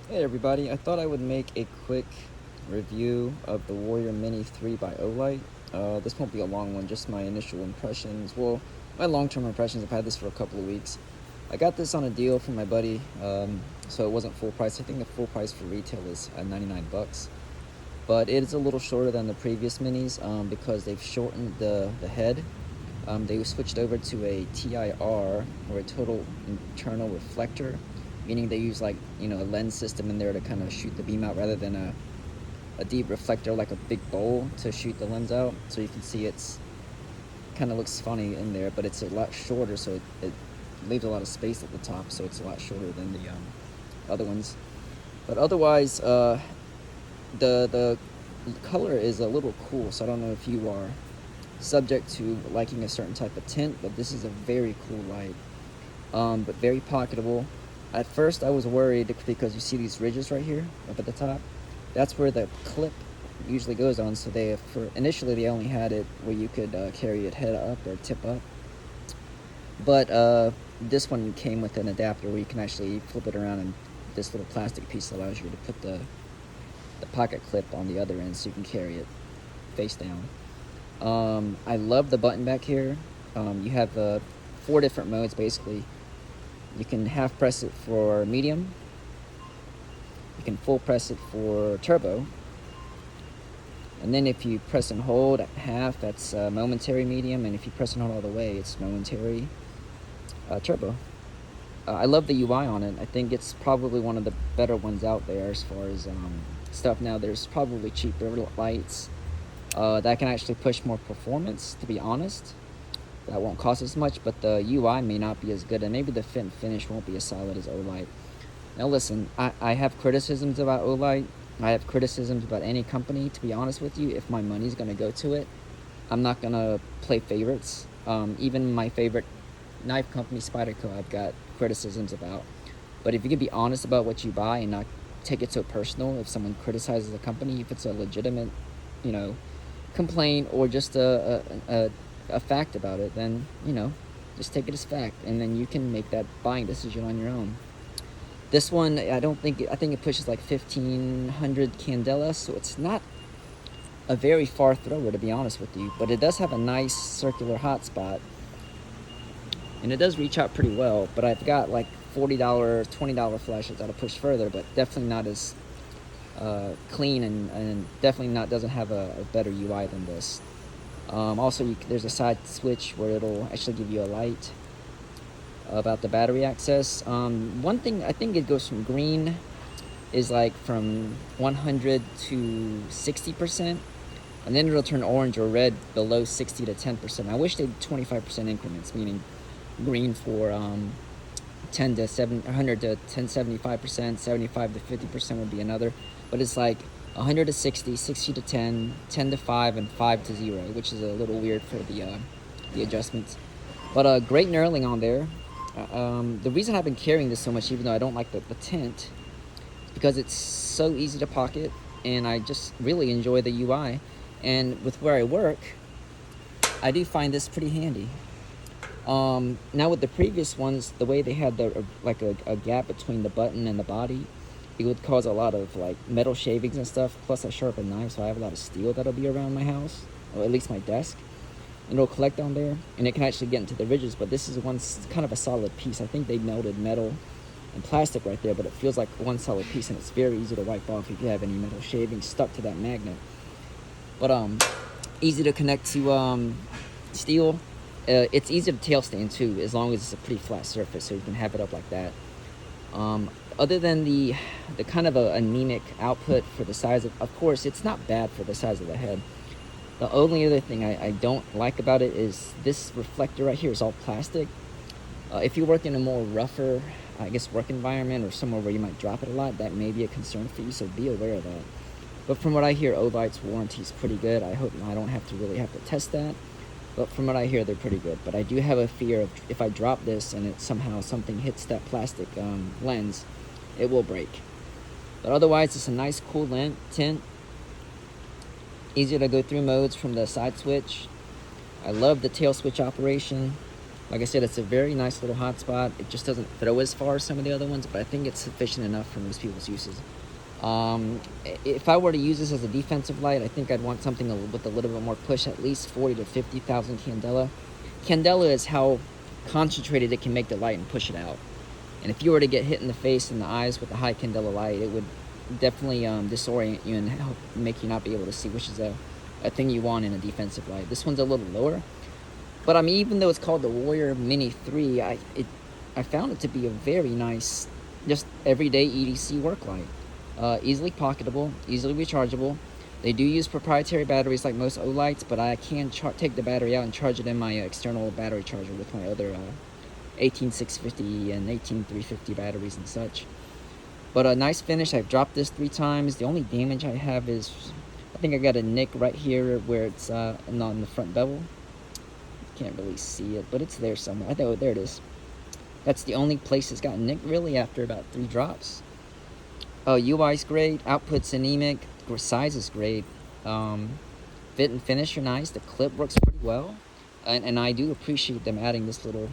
Hey everybody, I thought I would make a quick review of the Warrior Mini 3 by Olight. This won't be a long one, just my initial impressions. Well, my long-term impressions. I've had this for a couple of weeks. I got this on a deal from my buddy, so it wasn't full price. I think the full price for retail is at 99 bucks. But it is a little shorter than the previous minis because they've shortened the head. They switched over to a TIR, or a total internal reflector, meaning they use like a lens system in there to kind of shoot the beam out rather than a deep reflector like a big bowl to shoot the lens out. So you can see it's kind of looks funny in there, but it's a lot shorter, so it leaves a lot of space at the top, so it's a lot shorter than the other ones. But otherwise, the color is a little cool, so I don't know if you are subject to liking a certain type of tint, but this is a very cool light, but very pocketable. At first I was worried because you see these ridges right here up at the top. That's where the clip usually goes on, so initially they only had it where you could carry it head up or tip up, but this one came with an adapter where you can actually flip it around, and this little plastic piece allows you to put the pocket clip on the other end so you can carry it face down. I love the button back here. You have 4 different modes basically. You can half press it for medium, you can full press it for turbo, and then if you press and hold at half, that's momentary medium, and if you press and hold all the way, it's momentary turbo. I love the UI on it. I think it's probably one of the better ones out there as far as stuff. Now there's probably cheaper lights that can actually push more performance, to be honest. That won't cost as much, but the UI may not be as good, and maybe the fit and finish won't be as solid as Olight. Now listen, I have criticisms about Olight. I have criticisms about any company, to be honest with you. If my money's going to go to it, I'm not going to play favorites. Even my favorite knife company, Spyderco, I've got criticisms about. But if you can be honest about what you buy and not take it so personal, if someone criticizes a company, if it's a legitimate, complaint or just a fact about it, then just take it as fact, and then you can make that buying decision on your own. This one, I think it pushes like 1500 candela, so it's not a very far thrower, to be honest with you, but it does have a nice circular hotspot, and it does reach out pretty well. But I've got like $40, $20 flashes that'll push further, but definitely not as clean, and definitely doesn't have a better UI than this. Also, there's a side switch where it'll actually give you a light about the battery access. One thing, I think it goes from green is like from 100 to 60%, and then it'll turn orange or red below 60 to 10%. I wish they did 25% increments, meaning green for 10 to 7, 100 to 1075%, 75 to 50% would be another. But it's like 100 to 60, 60 to 10, 10 to 5, and 5 to 0, which is a little weird for the adjustments. But great knurling on there. The reason I've been carrying this so much, even though I don't like the tint, is because it's so easy to pocket, and I just really enjoy the UI. And with where I work, I do find this pretty handy. Now with the previous ones, the way they had a gap between the button and the body, it would cause a lot of like metal shavings and stuff. Plus I sharpen knives, so I have a lot of steel that'll be around my house, or at least my desk, and it'll collect on there, and it can actually get into the ridges. But this is kind of a solid piece. I think they melted metal and plastic right there, but it feels like one solid piece, and it's very easy to wipe off if you have any metal shavings stuck to that magnet. But easy to connect to steel. It's easy to tail stand too, as long as it's a pretty flat surface, so you can have it up like that. Other than the kind of a anemic output for the size of course, it's not bad for the size of the head. The only other thing I don't like about it is this reflector right here is all plastic. If you work in a more rougher, I guess, work environment, or somewhere where you might drop it a lot, that may be a concern for you, so be aware of that. But from what I hear, Olight's warranty is pretty good. I hope I don't have to test that. But from what I hear, they're pretty good. But I do have a fear of if I drop this and something hits that plastic lens, it will break. But otherwise, it's a nice, cool tint. Easy to go through modes from the side switch. I love the tail switch operation. Like I said, it's a very nice little hotspot. It just doesn't throw as far as some of the other ones, but I think it's sufficient enough for most people's uses. If I were to use this as a defensive light, I think I'd want something with a little bit more push, at least 40 to 50,000 candela. Candela is how concentrated it can make the light and push it out. And if you were to get hit in the face and the eyes with a high candela light, it would definitely disorient you and help make you not be able to see, which is a thing you want in a defensive light. This one's a little lower, but I mean, even though it's called the Warrior Mini 3, I found it to be a very nice, just everyday EDC work light. Easily pocketable, easily rechargeable. They do use proprietary batteries like most Olights, but I can take the battery out and charge it in my external battery charger with my other 18650 and 18350 batteries and such. But a nice finish. I've dropped this 3 times. The only damage I have is, I think I got a nick right here where it's not in the front bevel. Can't really see it, but it's there somewhere. Oh, there it is. That's the only place it's got nicked really after about 3 drops. UI's great, output's anemic, size is great, fit and finish are nice, the clip works pretty well, and I do appreciate them adding this little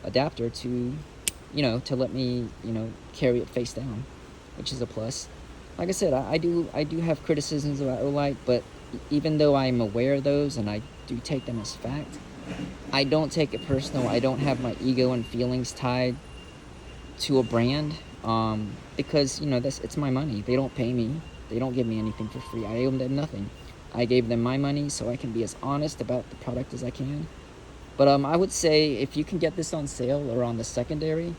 adapter to, to let me, carry it face down, which is a plus. Like I said, I do have criticisms about Olight, but even though I'm aware of those and I do take them as fact, I don't take it personal. I don't have my ego and feelings tied to a brand, because it's my money. They don't pay me, they don't give me anything for free. I owe them nothing. I gave them my money so I can be as honest about the product as I can. But I would say if you can get this on sale or on the secondary,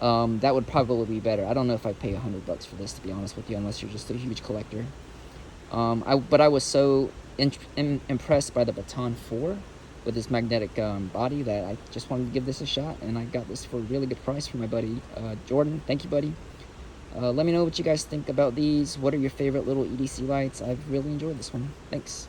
that would probably be better. I don't know if I'd pay $100 for this, to be honest with you, unless you're just a huge collector. But I was so impressed by the Baton 4 with this magnetic body that I just wanted to give this a shot, and I got this for a really good price from my buddy Jordan. Thank you, buddy. Let me know what you guys think about these. What are your favorite little EDC lights? I've really enjoyed this one. Thanks.